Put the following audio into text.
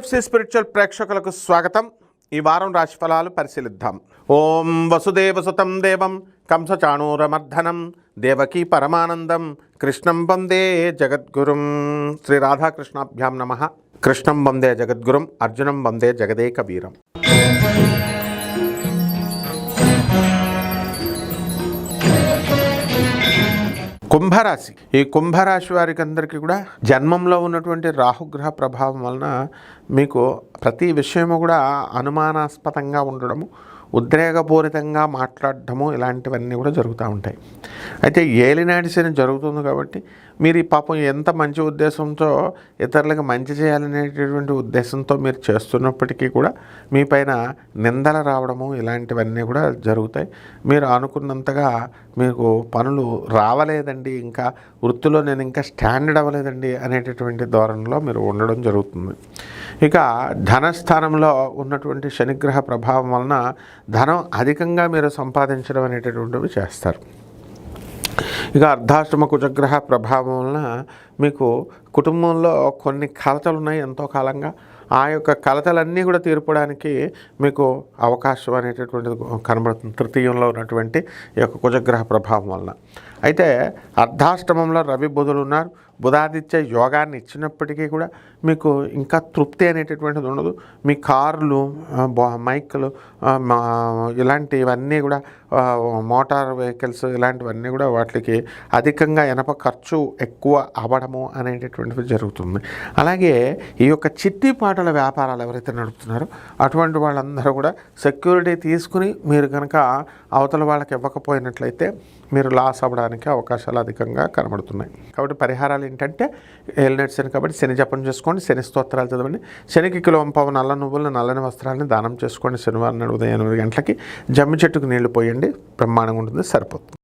NFC spiritual ప్రేక్షకులకు స్వాగతం. ఈ వారం రాశిఫలాలు పరిశీలిద్దాం. ఓం వసుదేవసుతం దేవం కంసచాణూరమర్ధనం దేవకీ పరమానందం కృష్ణం వందే జగద్గురుం. శ్రీ రాధాకృష్ణాభ్యాం నమః. కృష్ణం వందే జగద్గురుం, అర్జునం వందే జగదేక వీరం. కుంభరాశి. ఈ కుంభరాశి వారికి అందరికీ కూడా జన్మంలో ఉన్నటువంటి రాహుగ్రహ ప్రభావం వలన మీకు ప్రతి విషయము కూడా అనుమానాస్పదంగా ఉండడము, ఉద్రేకపూరితంగా మాట్లాడటము ఇలాంటివన్నీ కూడా జరుగుతూ ఉంటాయి. అయితే ఏలినాటి శని జరుగుతుంది కాబట్టి మీరు ఈ పాపం ఎంత మంచి ఉద్దేశంతో ఇతరులకు మంచి చేయాలనేటటువంటి ఉద్దేశంతో మీరు చేస్తున్నప్పటికీ కూడా మీ పైన నిందలు రావడము ఇలాంటివన్నీ కూడా జరుగుతాయి. మీరు అనుకున్నంతగా మీకు పనులు రావలేదండి, ఇంకా వృత్తిలో నేను ఇంకా స్టాండర్డ్ అవ్వలేదండి అనేటటువంటి ధోరణిలో మీరు ఉండడం జరుగుతుంది. ఇక ధనస్థానంలో ఉన్నటువంటి శనిగ్రహ ప్రభావం వలన ధనం అధికంగా మీరు సంపాదించడం అనేటటువంటివి చేస్తారు. ఇక అర్ధాష్టమ కుజగ్రహ ప్రభావం వలన మీకు కుటుంబంలో కొన్ని కలతలు ఉన్నాయి ఎంతో కాలంగా. ఆ యొక్క కలతలన్నీ కూడా తీర్పడానికి మీకు అవకాశం అనేటటువంటిది కనబడుతుంది తృతీయంలో ఉన్నటువంటి ఈ యొక్క కుజగ్రహ ప్రభావం వలన. అయితే అర్ధాష్టమంలో రవి బుధులు ఉన్నారు. బుధాదిత్య యోగాన్ని ఇచ్చినప్పటికీ కూడా మీకు ఇంకా తృప్తి అనేటటువంటిది ఉండదు. మీ కార్లు, మైకులు, ఇలాంటివన్నీ కూడా మోటార్ వెహికల్స్ ఇలాంటివన్నీ కూడా వాటికి అధికంగా ఇనప ఖర్చు ఎక్కువ అవ్వడము అనేటటువంటిది జరుగుతుంది. అలాగే ఈ యొక్క చిట్టి పాటల వ్యాపారాలు ఎవరైతే నడుపుతున్నారో అటువంటి వాళ్ళందరూ కూడా సెక్యూరిటీ తీసుకుని మీరు కనుక అవతల వాళ్ళకి ఇవ్వకపోయినట్లయితే మీరు లాస్ అవ్వడానికి అవకాశాలు అధికంగా కనబడుతున్నాయి. కాబట్టి పరిహారాలు ఏంటంటే ఏలినాటి శని కాబట్టి శని జపం చేసుకోండి, శని స్తోత్రాలు చదవండి, శనికి కిలోంపావు నల్ల నువ్వులను నల్లని వస్త్రాలని దానం చేసుకోండి. శనివారం నాడు ఉదయం 8 గంటలకి జమ్మి చెట్టుకు నీళ్లు పోయండి, బ్రహ్మాండంగా ఉంటుంది, సరిపోతుంది.